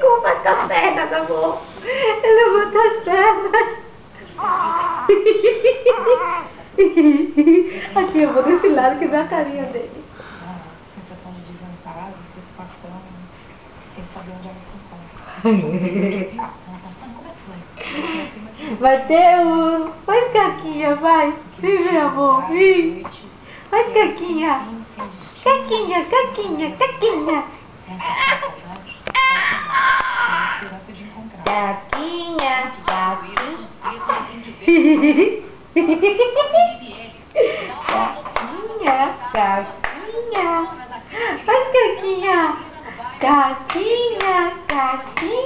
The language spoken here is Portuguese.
Como faz com as pernas, amor? Ele levanta as pernas. Aqui, eu vou desse lado que é a carinha dele. Sensação de desamparo, de preocupação, sem saber onde ela se encontra. Como é que foi? Mateus, vai, Caquinha, vai. Vem, meu amor, vem. Vai, Caquinha. Caquinha, Caquinha, Caquinha. Caquinha, Caquinha. Caquinha, Caquinha. Vai, Caquinha. Caquinha, Caquinha.